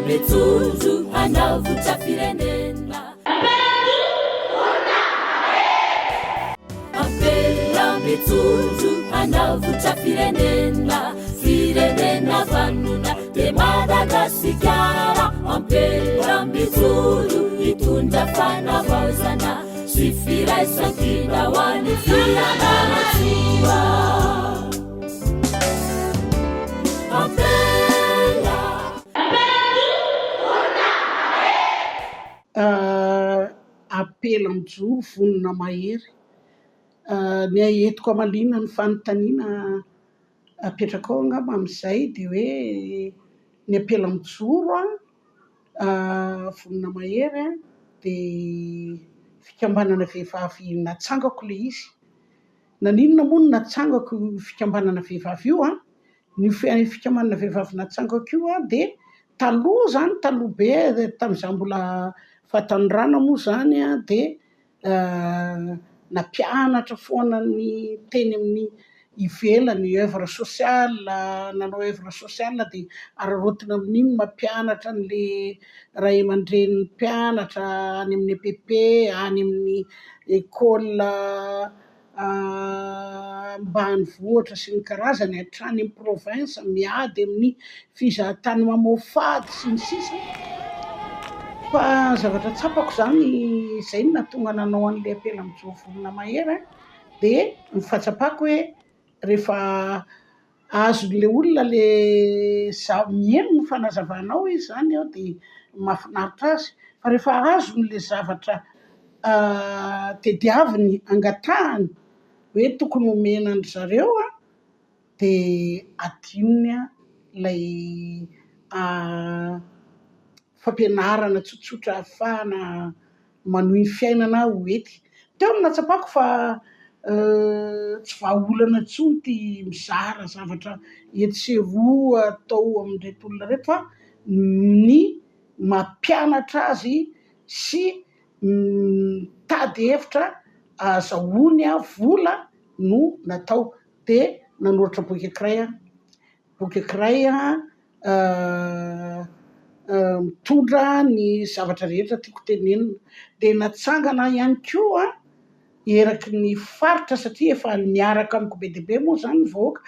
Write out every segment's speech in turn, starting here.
mitsuru hanavotra firenena apela mitsuru hanavotra firenena vanona de Madagasikara apela mitsuru itondra fanavaozana sy firaisan-kina ho an'ny fianaranatsiva apela mijoro vonona mahery ny ahetiko amalina ny fanontaniana apetraka ao angamba amin'izay dia hoe ny apela mijoro vonona mahery dia fikambanana vehivavy natsangako le izy naninona moa no natsangako fikambanana vehivavy io ny fikambanana vehivavy natsangako io dia taloha zany taloha be tamin'izaho mbola fahatanorana moa zany dia nampianatra foana ny teny amin'ny ivelany œuvre sociale nanao œuvre sociale dia ararotina amin'iny mampianatra n'le ray aman-dreny mpianatra any amin'ny EPP any amin'ny école ambanivohitra sy ny karazany hatrany amin'ny province miady amin'ny fizahatany mamofady sy ny sisa fa zavatra tsapako zany izay no nahatonga nanao an'le apela mijoro vonona mahery dia ny fahatsapako hoe rehefa azon'le olona le mihaino ny fanazavanao izy zany ao dia mahafinaritra azy fa rehefa azon'le zavatra tediaviny angatahany hoe tokony omena an zareo dia adinony ilay fampianarana tsotsotra ahafahana manohy ny fiainana hoety teo no natsapako fa tsy vahaolana intsony ty mizara zavatra hetseroa atao amin'ireto olona reto fa ny mampianatra azy sy tady hevitra azahoany vola no natao dia nanoratra boky ankiray mitondra ny zavatra rehetra tiako tenenina dia natsangana ihany koa eraky ny faritra satria efa niaraka amiko be dia be moa zany ny vahoaka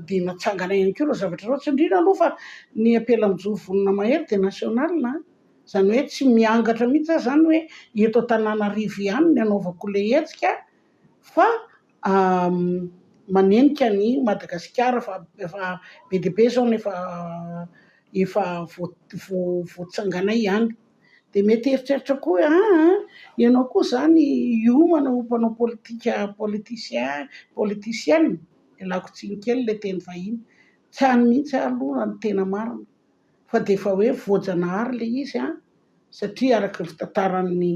dia natsangana ihany koa ireo zavatra reo tsy indrina aloha fa ny apela mijoro vonona mahery dia national zany hoe tsy miangatra mihitsy zany hoe eto Antananarivo ihany ny anaovako le hetsika fa manenika ny Madagasikara fa efa be dia be zao nefa efa voatsanganay ihany dia mety eritreritra koa ianao koa zany iomana ho mpanao politicienne ilako tsiny kely le teny vahiny tsy hany mihitsy aloha ny tena marina fa dia efa hoe voajanahary le izy satria araka ny fitantaran'ny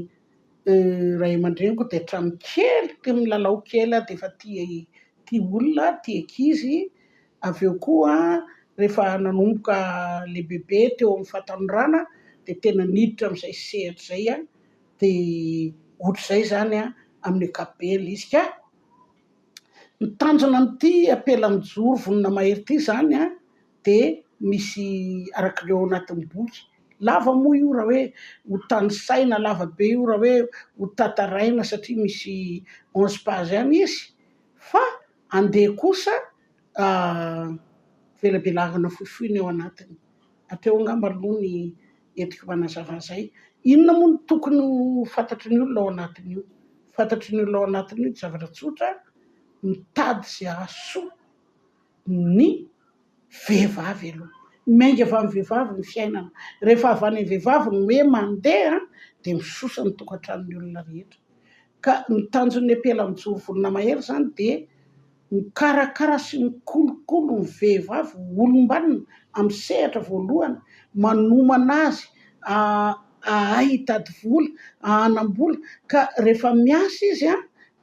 ray aman-dreniko dia hatramin'ny kely teo milalao kely dia efa tia olona tia ankizy avy eo koa rehefa nanomboka le bebe teo amin'ny fahatanorana dia tena niditra amin'izay sehatra zay dia ohatr'izay zany amin'ny ankapobeny izy ka mitanjona amin'ity apela mijoro vonona mahery ity zany dia misy arak'ireo anatin'ny boky lava moa io raha hoe ho tanisaina lava be io raha hoe ho tataraina satria misy 11 page ihany izy fa andeha kosa velabelahana fohifohiny eo anatiny ateo angamba aloha ny entiko manazava zay inona moa no tokony fantatry ny olona ao anatiny io fantatry ny olona ao anatiny io zavatra tsotra mitady zay ahasoa ny vehivavy aloha mainga avy amin'ny vehivavy ny fiainana rehefa avy any vehivavy ny hoe mandeha dia misosa ny tokantranony olona rehetra ka ny tanjon'ny apela mijoro vonona mahery zany dia mikarakara sy mikolokolo ny vehivavy olom-banona amin'ny sehatra voalohany manomana azy ahitady vola ahanam-bola ka rehefa miasa izy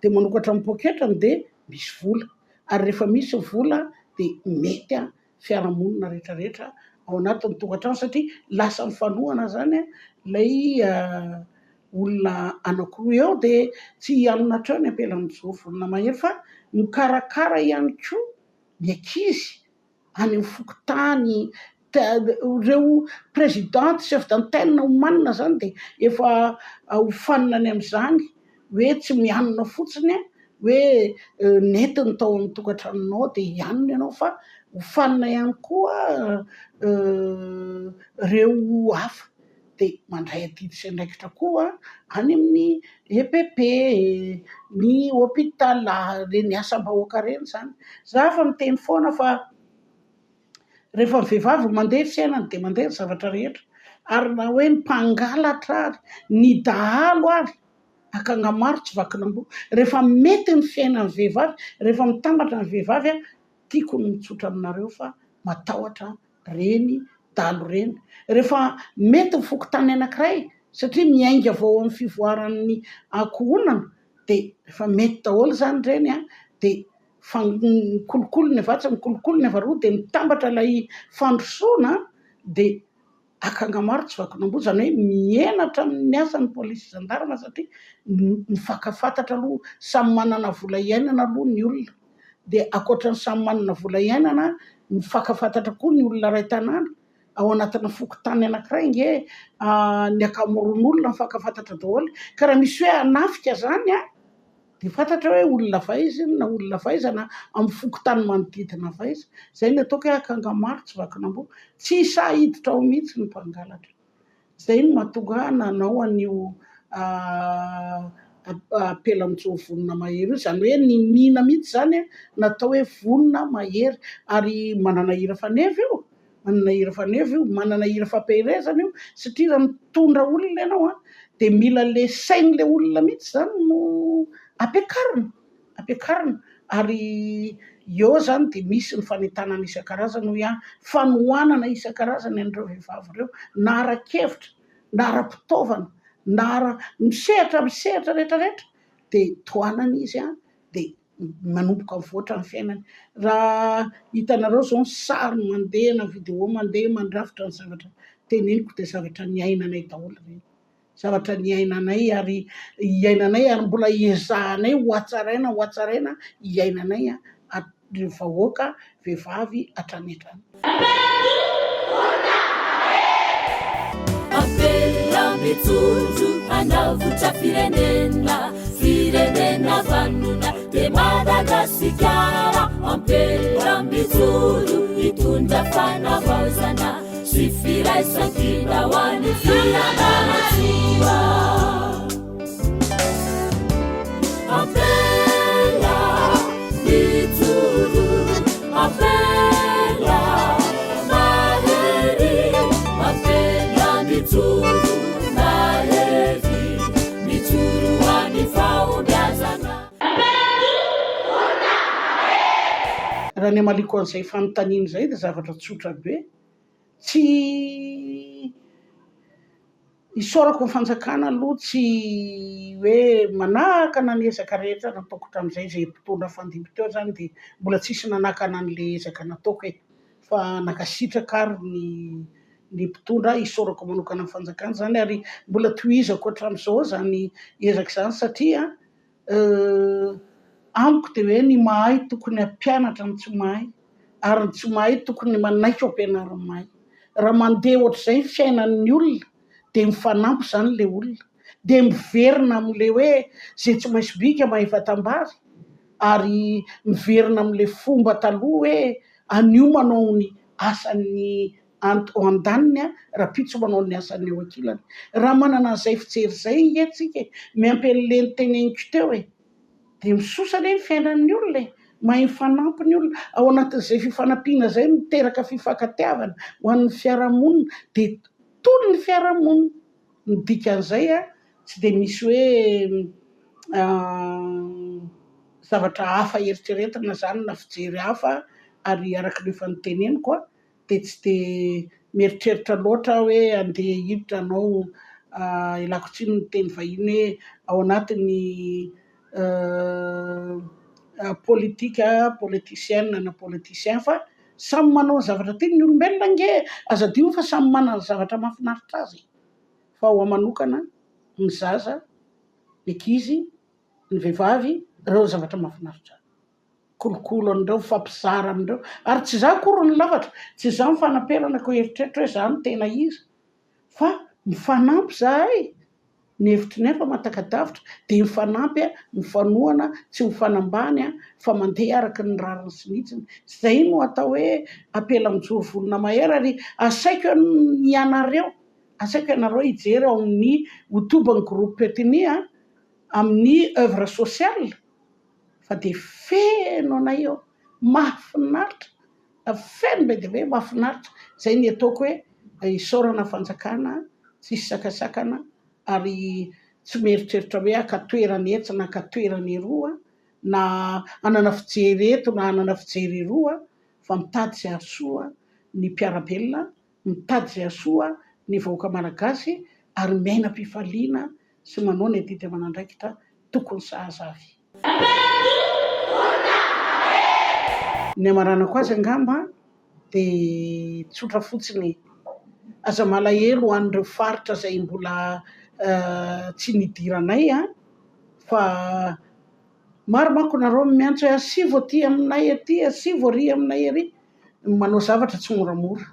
dia manokatra amin'ny poketrany dia misy vola ary rehefa misy vola dia mety fiarahamonina rehetrarehetra ao anatin'ny tokantrano satria lasa mifanohana zany ilay olona anankiroa eo dia tsy hialona treo ny apela mijoro vonona mahery fa mikarakara ihany koa ny ankizy any amin'ny fokotany reo présidente chef d'antenne homanina zany de efa hofanina ny am'izany hoe tsy mianona fotsiny hoe netiny tao amin'ny tokantranonao de ianona ianao fa hofanina ihany koa reo hafa de mandray adidy sy andraikitra koa any amin'ny EPP ny hôpital reny asam-bahoaka reny zany za fa miteny foana fa rehefa ny vehivavy mandeha fiainany de mandeha ny zavatra rehetra ary na hoe ny mpangalatra ary ny dahalo ary akanga maro tsy vakinambo rehefa mety ny fiainany vehivavy rehefa mitambatra ny vehivavy tiako ny mitsotra aminareo fa matahotra reny dalo reny rehefa mety ny fokotany anankiray satria miainga avao amin'ny fivoaran'ny ankohonana de rehefa mety daholo zany reny de fa mikolokolo ny avatsy mikolokolo ny avaroa de mitambatra lay fandrosoana de akanga maro tsy vakinambo zany hoe mienatra amin'ny asan'ny polisy gendarme satria mifakafantatra aloha samy manana vola iainana aloha ny olona de akoatra ny samy manana vola iainana mifakafantatra koa ny olona ray tanàna ao anatina fokotany anankiray nge ny akamoron'olona mifakafantatra daholo ka raha misy hoe anafika zany de fantatra hoe olona vaizy na olona vaizana amin'ny fokotany manodidina vaiza zay ny ataoko hoe akanga maro tsy vakinambo tsy sahiditra ao mihitsy ny mpangalatra zay no mahatonga nanao an'io apela amin'izao vonona mahery io zany hoe ny mina mihitsy zany natao hoe vonona mahery ary manana hira faneva io manana hira faneva io manana hira fampiherezana io satria raha mitondra olona ianao de mila le sain'le olona mihitsy zany no ampiakarina ary eo zany de misy ny fanentanana isan-karazany hoe fanohanana isan-karazany an'ireo vehivavy ireo na ara-kevitra na ara-pitaovana na misehatra rehetrarehetra de toanana izy de manomboka mivoatra ny fiainany raha hitanareo zao ny sary mandeha na vidéo mandeha mandrafitra ny zavatra teneniko de zavatra niainanay daholo reny zavatra niainanay ary iainanay ary mbola iezahanay hoatsaraina iainanay ary vahoaka vehivavy hatranetrany apela mijoro anavotra firenena vanona de Madagasikara apela mijoro itondra fanavaozana sy firaisan-kina ho an'ny fianaranatsiva apela mijoro apela mahery apela mijoro mahery mijoro ho an'ny fahombiazana raha ny amaliko an'izay fanontaniana zay de zavatra tsotra be tsy isorako ny fanjakana aloha tsy hoe manakana ny ezaka rehetra nataoko hatram'izay zay mpitondra fandimby teo zany de mbola tsisy nanakana an'le ezaka nataoko fa nakasitraka ary ny mpitondra isorako manokana ny fanjakana zany ary mbola tohizako hatram'izao zany ezaka zany satria amiko de hoe ny mahay tokony ampianatra ny tsy mahay ary ny tsy mahay tokony manaiky ho ampianariny mahay raha mandeha ohatr'izay ny fiainan'ny olona de mifanampy zany le olona de miverina am'le hoe zay tsy maintsy bika mahay vatambary ary miverina am'le fomba taloha hoe anio manao ny asan'ny an-daniny raha pitso manao ny asan'ny eo ankilany raha manana an'izay fijery zay ngetsika miampy an'le nyteneniko teo de misosa le ny fiainan'ny olona mahay mifanampy ny olona ao anatin'izay fifanampiana zay miteraka fifankatiavana ho an'ny fiarahamonina de tolo ny fiarahamonina ny dikan'izay tsy de misy hoe zavatra hafa eritreretina zany na fijery hafa ary araka ny efa niteneniko de tsy de mieritreritra loatra hoe andeha hiditra anao ilako tsiny ny teny vahiny hoe ao anatin'ny politicienne na politicien fa samy manao ny zavatra tiany ny olombelona nge azadio fa samy manana zavatra mahafinaritra azy fa ho amanokana ny zaza ny ankizy ny vehivavy reo zavatra mahafinaritra kolokolo an'ireo fampizara amindreo ary tsy za kory ny lavatra tsy za mifanamperana ko eritreritra hoe za no tena izy fa mifanampy zahay ny hevitry ny efa matakadavitra dia mifanampy a mifanohana tsy mifanambany a fa mandeha araka ny rariny sinitsiny zay no atao hoe apela mijoro volona mahery ary asaiko ianareo hijery ao amin'ny hotobany groupe Petini amin'ny œuvre sociale fa dia feno anay eo mahafinaritra feno be dia be mahafinaritra zay ny ataoko hoe isaorana fanjakana tsisy sakasakana ary tsy mieritreritra hoe akatoerany etsy na akatoerany eroa na anana fijery eto na anana fijery eroa fa mitady zay asoa ny mpiarabelona mitady zay asoa ny vahoaka malagasy ary miainam-pifaliana sy manao ny adidy aman'andraikitra tokony sahazavy ny amaranako azy angamba dia tsotra fotsiny aza malahelo hoan'ireo faritra zay mbola tsy nidiranay fa maro manko nareo miantso hoe asivo aty aminay aty asivo ary aminay ary manao zavatra tsy moramora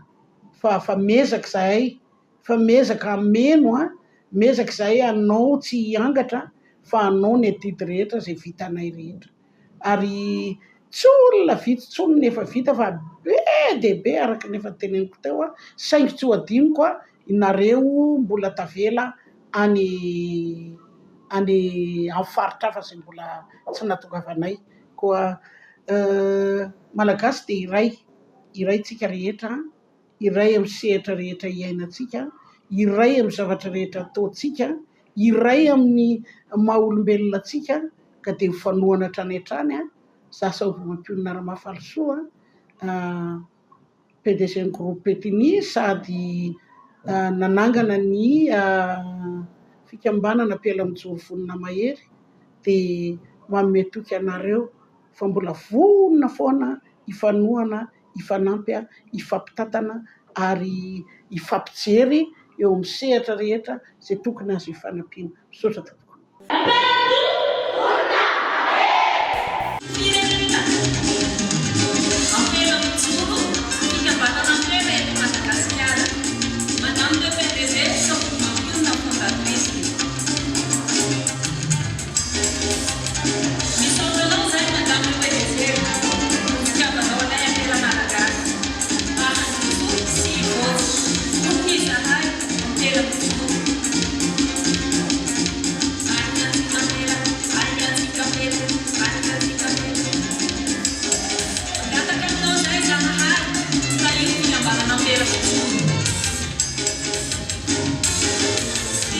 fa mezaka zahay fa mezaka ameno mezaka zahay anao tsy hiangatra fa anao ny adidy rehetra zay vitanay rehetra ary tsy olona vita tsy olona efa vita fa be dia be araka ny efa teneniko teo saingy tsy ho adinoko inareo mbola tavela any amin'ny faritra hafa zay mbola tsy nahatongavanay koa malagasy dia iraytsika rehetra iray amin'ny sehatra rehetra iainantsika iray amin'ny zavatra rehetra ataontsika iray amin'ny maha-olombelona tsika ka dia mifanohana hatrany hatrany zasa ovim-mampionona ara-mahafalisoa PDG ny groupe Petini sady nanangana ny fikambanana apela mijoro vonona mahery dia manome toky anareo fa mbola vonona foana ifanohana ifanampy ifampitatana ary ifampijery eo amin'ny sehatra rehetra zay tokony azo ifanampiana misaotra tokoa.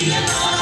Yeah.